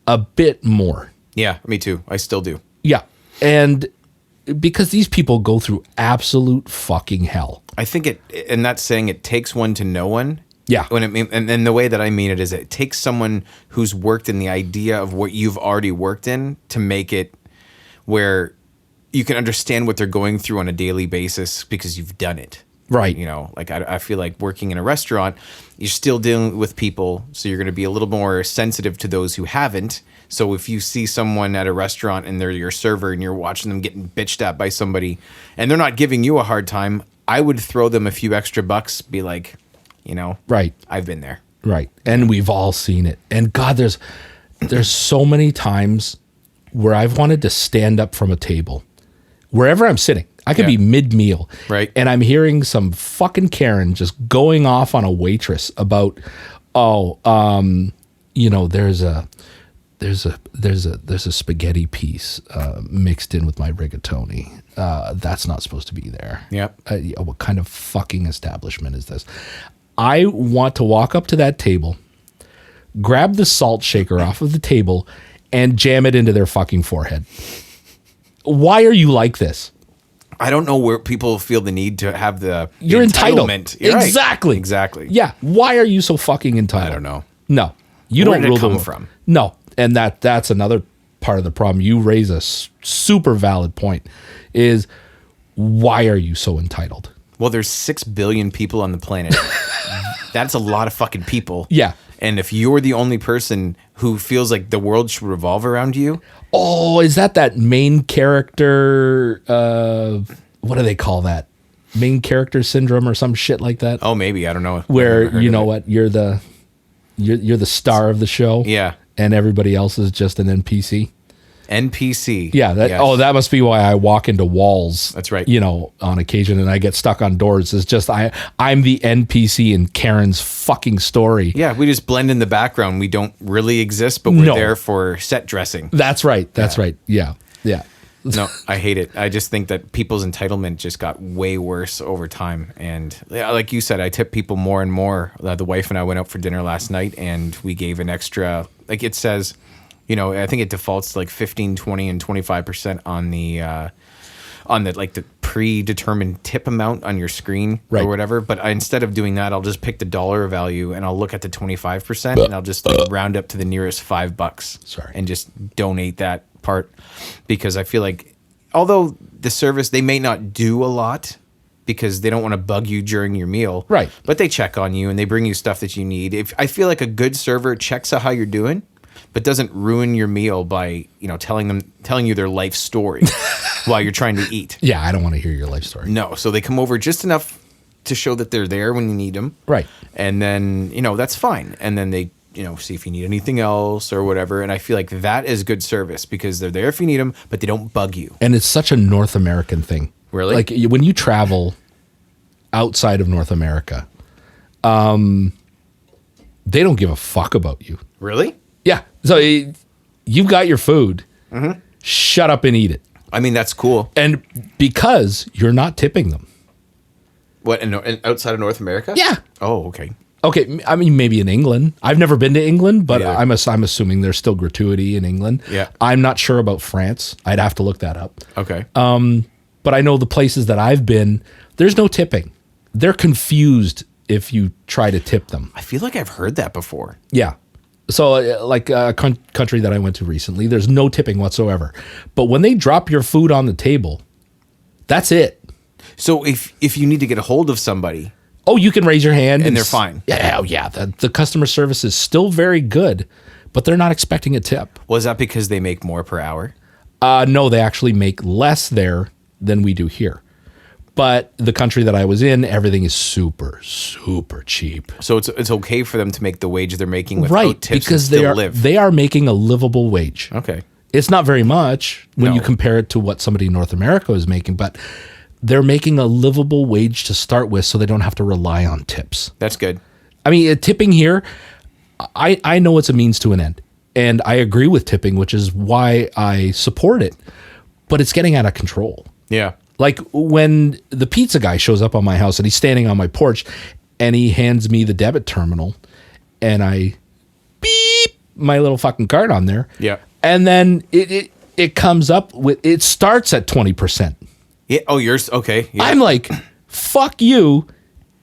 a bit more. Yeah, me too. I still do. Yeah. And because these people go through absolute fucking hell. I think and that's saying it takes one to know one. Yeah. And the way that I mean it is it takes someone who's worked in the idea of what you've already worked in to make it where you can understand what they're going through on a daily basis because you've done it. Right. Like I feel like working in a restaurant, you're still dealing with people, so you're going to be a little more sensitive to those who haven't. So if you see someone at a restaurant and they're your server and you're watching them getting bitched at by somebody and they're not giving you a hard time, I would throw them a few extra bucks, be like, Right. I've been there. Right. And we've all seen it. And God, there's so many times where I've wanted to stand up from a table, wherever I'm sitting. I could Yeah. be mid-meal. Right. And I'm hearing some fucking Karen just going off on a waitress about, there's a spaghetti piece mixed in with my rigatoni. That's not supposed to be there. Yep. What kind of fucking establishment is this? I want to walk up to that table, grab the salt shaker off of the table, and jam it into their fucking forehead. Why are you like this? I don't know where people feel the need to have the You're entitled. entitlement. You're right. Exactly. Exactly. Yeah. Why are you so fucking entitled? I don't know. No. You Where don't did it rule the come world. from? No. And that's another part of the problem. You raise a super valid point is why are you so entitled? Well, there's 6 billion people on the planet. That's a lot of fucking people. Yeah. And if you're the only person who feels like the world should revolve around you, Oh, is that main character? What do they call that? Main character syndrome or some shit like that? oh, maybe, I don't know. I've Where never heard you of know it. what you're the star of the show. Yeah. And everybody else is just an NPC. NPC. Yeah. Yes. That must be why I walk into walls. That's right. On occasion, and I get stuck on doors. It's just I'm the NPC in Karen's fucking story. Yeah, we just blend in the background. We don't really exist, but we're No. there for set dressing. That's right. That's right. Yeah. Yeah. No, I hate it. I just think that people's entitlement just got way worse over time. And yeah, like you said, I tip people more and more. The wife and I went out for dinner last night, and we gave an extra, like it says, I think it defaults to like 15, 20, and 25% on the like the predetermined tip amount on your screen Right. or whatever. But instead of doing that, I'll just pick the dollar value and I'll look at the 25% and I'll just like round up to the nearest $5. Sorry. And just donate that part, because I feel like although the service, they may not do a lot because they don't want to bug you during your meal. Right. But they check on you and they bring you stuff that you need. If I feel like a good server checks out how you're doing, but doesn't ruin your meal by, telling you their life story while you're trying to eat. Yeah. I don't want to hear your life story. No. So they come over just enough to show that they're there when you need them. Right. And then, that's fine. And then they, see if you need anything else or whatever. And I feel like that is good service because they're there if you need them, but they don't bug you. And it's such a North American thing. Really? Like when you travel outside of North America, they don't give a fuck about you. Really? Yeah. So you've got your food. Mm-hmm. Shut up and eat it. I mean, that's cool. And because you're not tipping them. What, in outside of North America? Yeah. Oh, okay. Okay. I mean, maybe in England. I've never been to England, but Yeah. I'm assuming there's still gratuity in England. Yeah. I'm not sure about France. I'd have to look that up. Okay. But I know the places that I've been, there's no tipping. They're confused if you try to tip them. I feel like I've heard that before. Yeah. So like a country that I went to recently, there's no tipping whatsoever. But when they drop your food on the table, that's it. So if you need to get a hold of somebody, Oh, you can raise your hand. And they're fine. Yeah. Oh, yeah. The customer service is still very good, but they're not expecting a tip. was that because they make more per hour? No, they actually make less there than we do here. But the country that I was in, everything is super, super cheap. So it's okay for them to make the wage they're making without Right, tips because and still live. they are making a livable wage. Okay. It's not very much when No. you compare it to what somebody in North America is making, but they're making a livable wage to start with so they don't have to rely on tips. That's good. I mean, tipping here, I know it's a means to an end. And I agree with tipping, which is why I support it. But it's getting out of control. Yeah. Like when the pizza guy shows up on my house and he's standing on my porch and he hands me the debit terminal and I beep my little fucking card on there. Yeah. And then it comes up with, it starts at 20%. Yeah. Oh, yours. Okay. Yeah. I'm like, fuck you.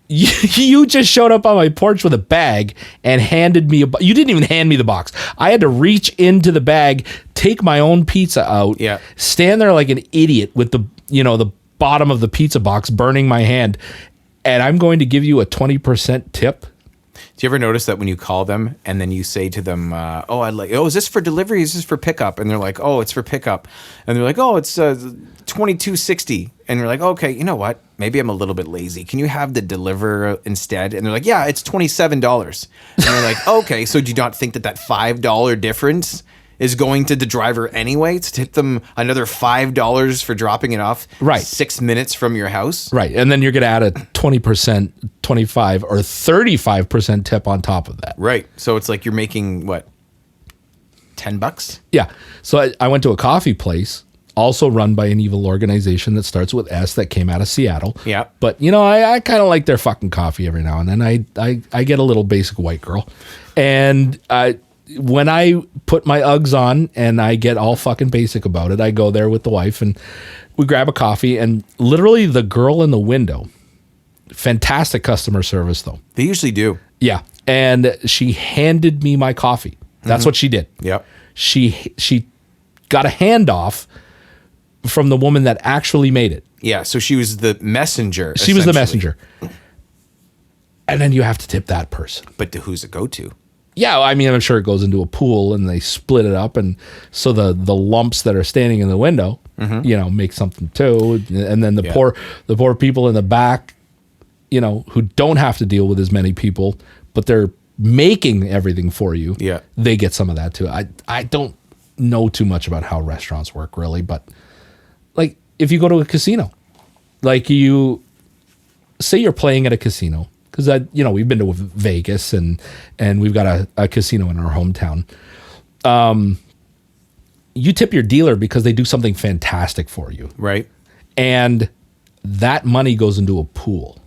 You just showed up on my porch with a bag and handed me you didn't even hand me the box. I had to reach into the bag, take my own pizza out, Yeah. stand there like an idiot with the bottom of the pizza box burning my hand, and I'm going to give you a 20% tip. Do you ever notice that when you call them and then you say to them, is this for delivery? Is this for pickup? And they're like, oh, it's for pickup. And they're like, oh, it's $22.60. And you're like, okay, you know what? maybe I'm a little bit lazy. Can you have the deliver instead? And they're like, yeah, it's $27. And you're like, okay, so do you not think that $5 difference is going to the driver anyway to tip them another $5 for dropping it off Right. 6 minutes from your house? Right. And then you're going to add a 20%, 25 or 35% tip on top of that. Right. So it's like you're making what? $10? Yeah. So I went to a coffee place, also run by an evil organization that starts with S, that came out of Seattle. Yeah. But, you know, I kind of like their fucking coffee every now and then. I get a little basic white girl. And when I put my Uggs on and I get all fucking basic about it, I go there with the wife and we grab a coffee, and literally the girl in the window, fantastic customer service though. They usually do. Yeah. And she handed me my coffee. That's what she did. Yep. She got a handoff from the woman that actually made it. Yeah. So she was the messenger. She was the essentially. messenger. And then you have to tip that person. But who's it go to? Yeah, I mean, I'm sure it goes into a pool and they split it up, and so the lumps that are standing in the window, you know, make something too. And then the poor people in the back, you know, who don't have to deal with as many people, but they're making everything for you. Yeah. They get some of that too. I don't know too much about how restaurants work really, but like if you go to a casino, like you say you're playing at a casino, because you know, we've been to Vegas and we've got a casino in our hometown. You tip your dealer because they do something fantastic for you. Right. And that money goes into a pool.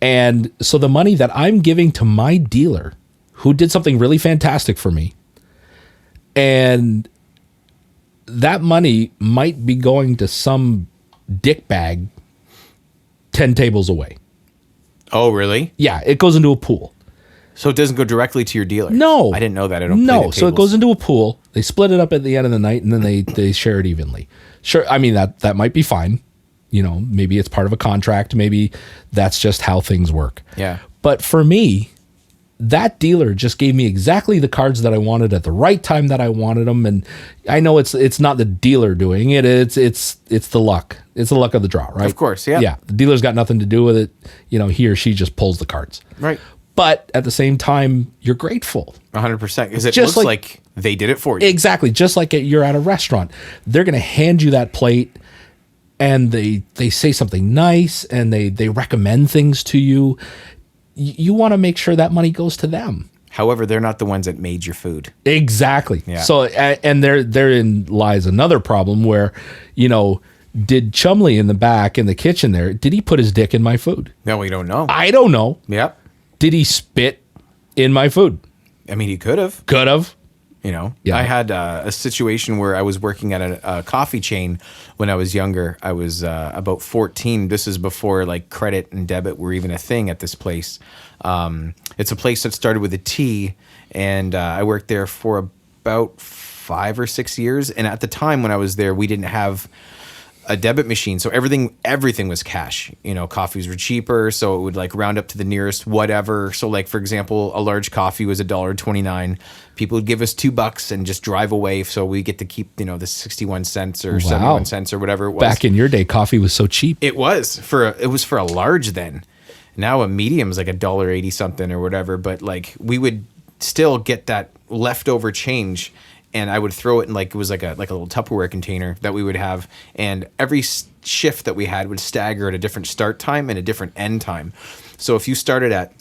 And so the money that I'm giving to my dealer, who did something really fantastic for me, and that money might be going to some dickbag 10 tables away. Oh, really? Yeah, it goes into a pool. So it doesn't go directly to your dealer? No. I didn't know that. I don't play No, the so it tables. goes into a pool. They split it up at the end of the night, and then they share it evenly. Sure, I mean, that might be fine. You know, maybe it's part of a contract. Maybe that's just how things work. Yeah. But for me, that dealer just gave me exactly the cards that I wanted at the right time that I wanted them. And I know it's not the dealer doing it. It's the luck. It's the luck of the draw, right? Of course, yeah. Yeah. The dealer's got nothing to do with it. You know, he or she just pulls the cards. Right. But at the same time, you're grateful. 100%. Because it Just looks like- like they did it for you. Exactly. Just like you're at a restaurant. They're going to hand you that plate, and they say something nice, and they recommend things to you. You want to make sure that money goes to them. However, they're not the ones that made your food. Exactly. Yeah. So, and therein lies another problem where, you know, did Chumley in the back in the kitchen there, did he put his dick in my food? No, we don't know. I don't know. Yep. Did he spit in my food? I mean, he could have. Could have. You know, Yeah. I had a situation where I was working at a coffee chain when I was younger. I was about 14. This is before like credit and debit were even a thing at this place. It's a place that started with a T, and I worked there for about 5 or 6 years. And at the time when I was there, we didn't have a debit machine, so everything was cash. You know, coffees were cheaper, so it would like round up to the nearest whatever. So like, for example, a large coffee was $1.29. People would give us $2 and just drive away, so we get to keep, you know, the 61 cents or 71 cents or whatever it was. Back in your day, coffee was so cheap. It was for a large then. Now a medium is like $1.80 something or whatever, but like we would still get that leftover change, and I would throw it in like it was like a little Tupperware container that we would have, and every shift that we had would stagger at a different start time and a different end time. So if you started at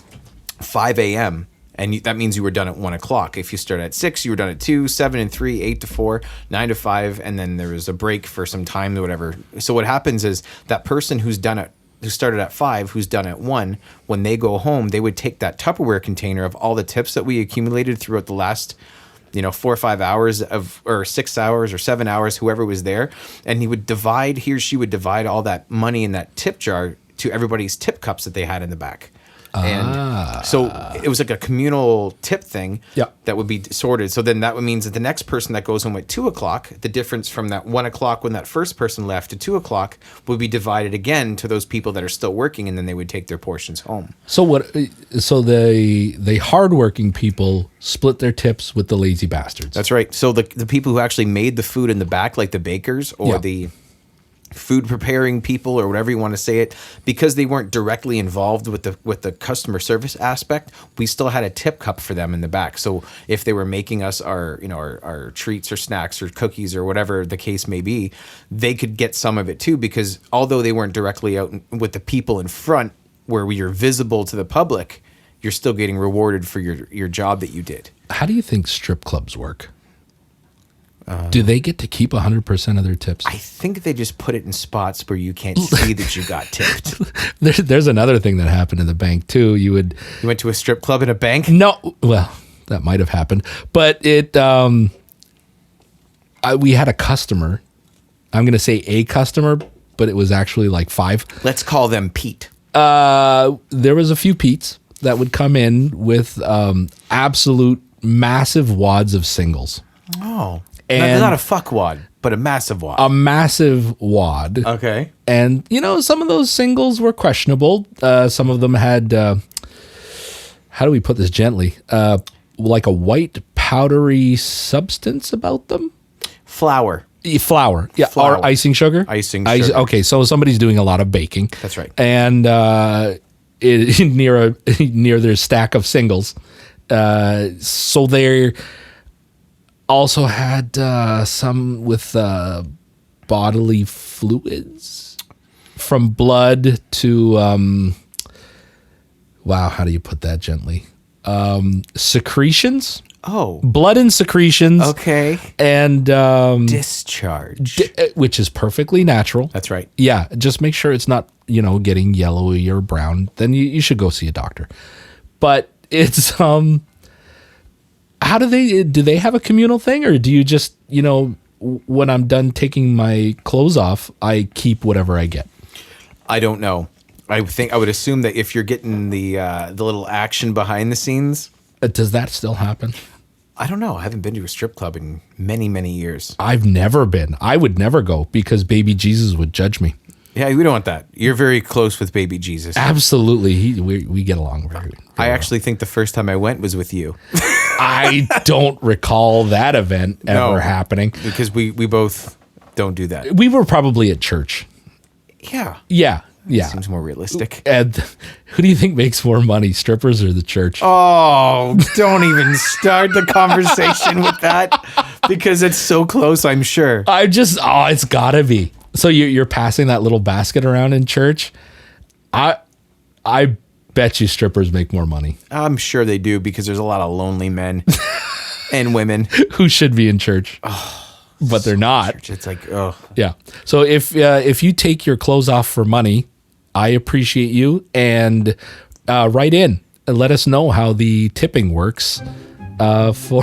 5 a.m. and that means you were done at 1 o'clock. If you started at 6, you were done at 2, 7 and 3, 8 to 4, 9 to 5, and then there was a break for some time or whatever. So what happens is that person who started at 5, who's done at 1, when they go home, they would take that Tupperware container of all the tips that we accumulated throughout the last, 4 or 5 hours or 6 hours or 7 hours, whoever was there, and he or she would divide all that money in that tip jar to everybody's tip cups that they had in the back. And so it was like a communal tip thing that would be sorted. So then that means that the next person that goes home at 2 o'clock, the difference from that 1 o'clock when that first person left to 2 o'clock would be divided again to those people that are still working, and then they would take their portions home. So So the hardworking people split their tips with the lazy bastards. That's right. So the people who actually made the food in the back, like the bakers or the food preparing people or whatever you want to say it, because they weren't directly involved with the customer service aspect, we still had a tip cup for them in the back. So if they were making us our treats or snacks or cookies or whatever the case may be, they could get some of it too, because although they weren't directly out with the people in front where you're visible to the public, you're still getting rewarded for your job that you did. How do you think strip clubs work? Do they get to keep 100% of their tips? I think they just put it in spots where you can't see that you got tipped. There's another thing that happened in the bank too. You went to a strip club in a bank? No, well, that might have happened, but we had a customer. I'm going to say a customer, but it was actually like 5. Let's call them Pete. There was a few Petes that would come in with absolute massive wads of singles. Oh. And not a fuck wad, but a massive wad. A massive wad. Okay. And, some of those singles were questionable. Some of them had, how do we put this gently? Like a white powdery substance about them. Flour. Flour. Yeah. Flour. Or icing sugar. Icing sugar. Okay. So somebody's doing a lot of baking. That's right. And near their stack of singles. So they're also had some with bodily fluids, from blood to wow, how do you put that gently? Secretions. Oh, blood and secretions. Okay. And discharge, which is perfectly natural. That's right. Yeah, just make sure it's not getting yellowy or brown. Then you should go see a doctor. But it's how do they have a communal thing, or do you just, when I'm done taking my clothes off, I keep whatever I get? I don't know. I would assume that if you're getting the little action behind the scenes. Does that still happen? I don't know. I haven't been to a strip club in many, many years. I've never been. I would never go because baby Jesus would judge me. Yeah, we don't want that. You're very close with baby Jesus. Absolutely. We get along very I actually think the first time I went was with you. I don't recall that event ever happening. Because we both don't do that. We were probably at church. Yeah. Yeah. Yeah. Seems more realistic. And who do you think makes more money, strippers or the church? Oh, don't even start the conversation with that, because it's so close, I'm sure. It's gotta be. So you're passing that little basket around in church. I bet you strippers make more money. I'm sure they do, because there's a lot of lonely men and women who should be in church. But they're not. Church, it's like, oh. Yeah. So if you take your clothes off for money, I appreciate you, and write in and let us know how the tipping works for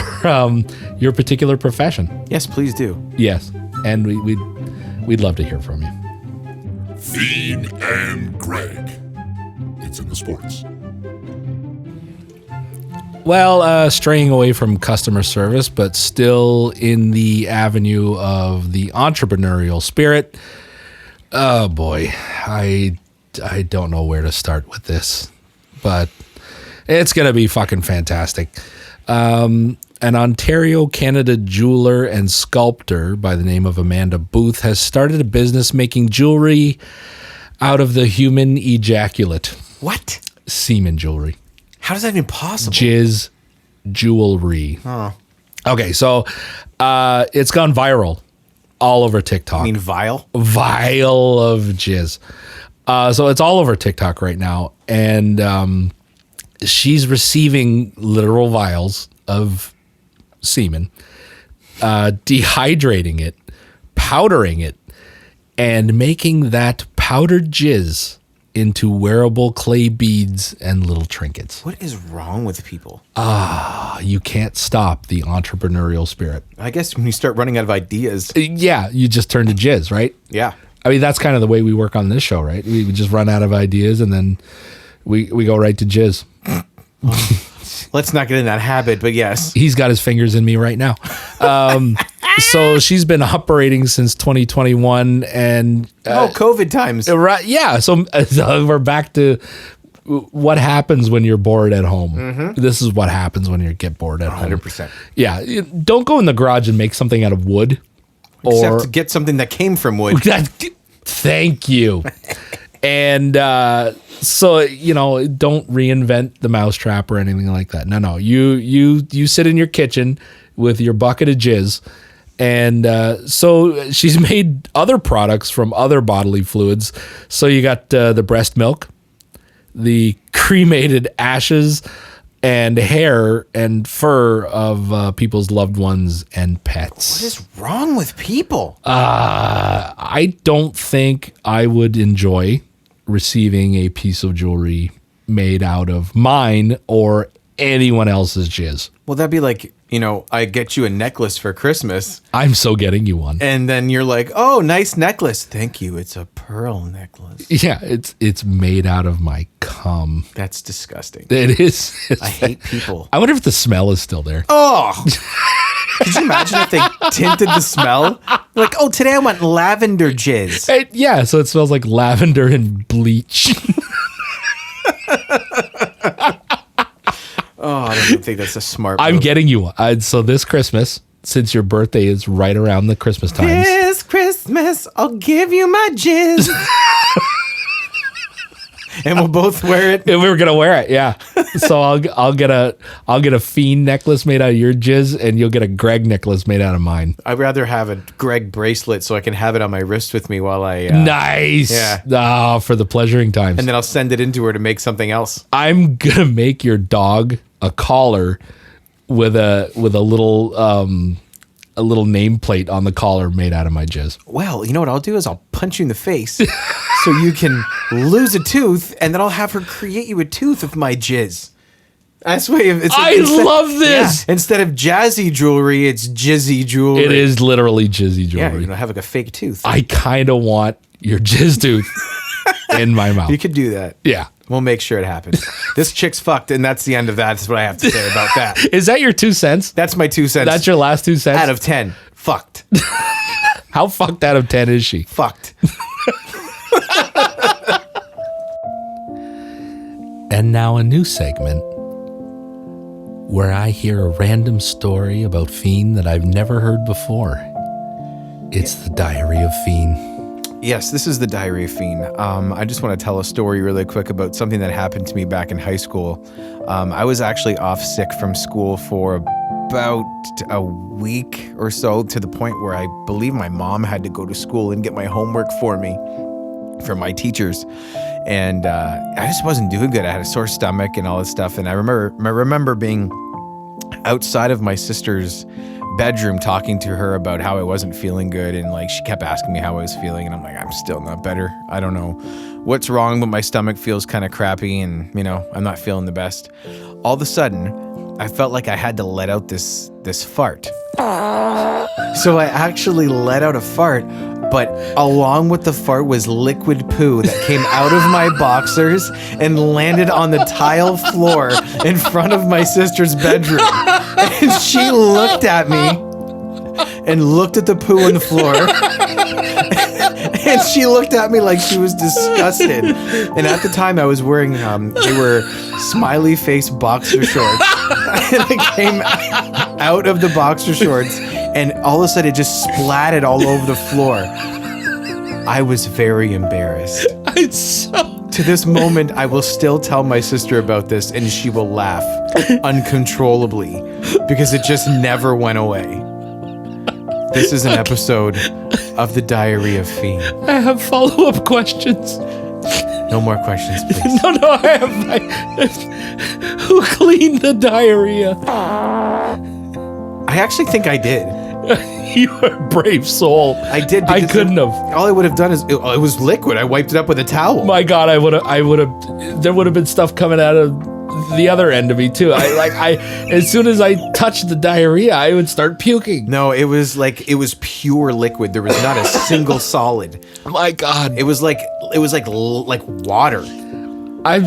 your particular profession. Yes, please do. Yes, and we'd love to hear from you. Fiend and Greg. It's in the sports. Well, straying away from customer service, but still in the avenue of the entrepreneurial spirit. Oh boy, I don't know where to start with this, but it's going to be fucking fantastic. An Ontario, Canada jeweler and sculptor by the name of Amanda Booth has started a business making jewelry out of the human ejaculate. What? Semen jewelry. How is that even possible? Jizz jewelry. Oh. Okay, so it's gone viral all over TikTok. I mean, vial? Vial of jizz. So it's all over TikTok right now. And she's receiving literal vials of semen, dehydrating it, powdering it, and making that powdered jizz into wearable clay beads and little trinkets. What is wrong with people? You can't stop the entrepreneurial spirit. I guess when you start running out of ideas. Yeah, you just turn to jizz, right? Yeah. I mean, that's kind of the way we work on this show, right? We just run out of ideas and then we go right to jizz. Let's not get in that habit, but yes. He's got his fingers in me right now. So she's been operating since 2021 and... COVID times. Right, yeah, so we're back to what happens when you're bored at home. Mm-hmm. This is what happens when you get bored at 100%. home. Yeah, don't go in the garage and make something out of wood. Except to get something that came from wood. Thank you. And so, you know, don't reinvent the mousetrap or anything like that. No. You sit in your kitchen with your bucket of jizz. And so she's made other products from other bodily fluids. So you got the breast milk, the cremated ashes and hair and fur of people's loved ones and pets. What is wrong with people? I don't think I would enjoy receiving a piece of jewelry made out of mine or anyone else's jizz. Well, that'd be like, you know, I get you a necklace for Christmas, I'm so getting you one. and then you're like, oh, nice necklace. Thank you. It's a pearl necklace. Yeah, it's made out of my cum. That's disgusting. It is. I hate people. I wonder if the smell is still there. Oh, could you imagine if they tinted the smell? Like, oh, today I want lavender jizz. Yeah, so it smells like lavender and bleach. Oh, I don't even think that's a smart I'm move. getting you one. So this Christmas, since your birthday is right around the Christmas times, This Christmas, I'll give you my jizz. And we'll both wear it. and we were gonna wear it. Yeah. So I'll get a Fiend necklace made out of your jizz, and you'll get a Greg necklace made out of mine. I'd rather have a Greg bracelet so I can have it on my wrist with me while I. Nice. yeah. Ah, for the pleasuring times. And then I'll send it into her to make something else. I'm gonna make your dog a collar with a little nameplate on the collar made out of my jizz. Well, you know what I'll do is I'll punch you in the face so you can lose a tooth, and then I'll have her create you a tooth of my jizz. That's why it's. I love this. Yeah, instead of jazzy jewelry, it's jizzy jewelry. It is literally jizzy Yeah, jewelry. you know, have like a fake tooth. I kind of want your jizz tooth in my mouth. You could do that. Yeah. We'll make sure it happens. This chick's fucked, and that's the end of that. That's what I have to say about that. Is that your 2 cents? That's my 2 cents. That's your last 2 cents? out of 10. Fucked. How fucked out of 10 is she? Fucked. And now a new segment where I hear a random story about Fiend that I've never heard before. It's the Diary of Fiend. Yes, this is the Diary of Fiend. I just want to tell a story really quick about something that happened to me back in high school. I was actually off sick from school for about a week or so, to the point where I believe my mom had to go to school and get my homework for me from my teachers. And I just wasn't doing good. I had a sore stomach and all this stuff. And I remember being outside of my sister's bedroom talking to her about how I wasn't feeling good, and like she kept asking me how I was feeling, and I'm like, I'm still not better. I don't know what's wrong, but my stomach feels kind of crappy, and you know, I'm not feeling the best. All of a sudden, I felt like I had to let out this fart. So I actually let out a fart, but along with the fart was liquid poo that came out of my boxers and landed on the tile floor in front of my sister's bedroom. And she looked at me and looked at the poo on the floor. And she looked at me like she was disgusted. And at the time I was wearing, they were smiley face boxer shorts. And I came out of the boxer shorts, and all of a sudden it just splatted all over the floor. I was very embarrassed. It's so... To this moment, I will still tell my sister about this, and she will laugh uncontrollably because it just never went away. This is an episode of the Diary of Fiend. I have follow-up questions. No more questions, please. No, I have... Who cleaned the diarrhea? I actually think I did. You're a brave soul. I did. I because couldn't have. All I would have done is it was liquid. I wiped it up with a towel. My God, I would have. There would have been stuff coming out of the other end of me too. As soon as I touched the diarrhea, I would start puking. No, it was pure liquid. There was not a single solid. My God, It was like water. I'm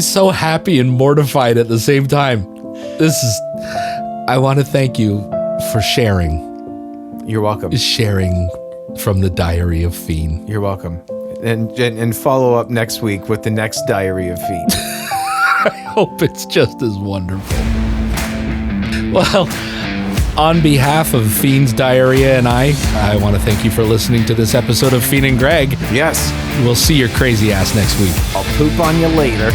so happy and mortified at the same time. I want to thank you for sharing You're welcome. from the Diary of Fiend. You're welcome. And follow up next week with the next Diary of Fiend. I hope it's just as wonderful. Well, On behalf of Fiend's Diarrhea and I want to thank you for listening to this episode of Fiend and Greg. Yes. We'll see your crazy ass next week. I'll poop on you later.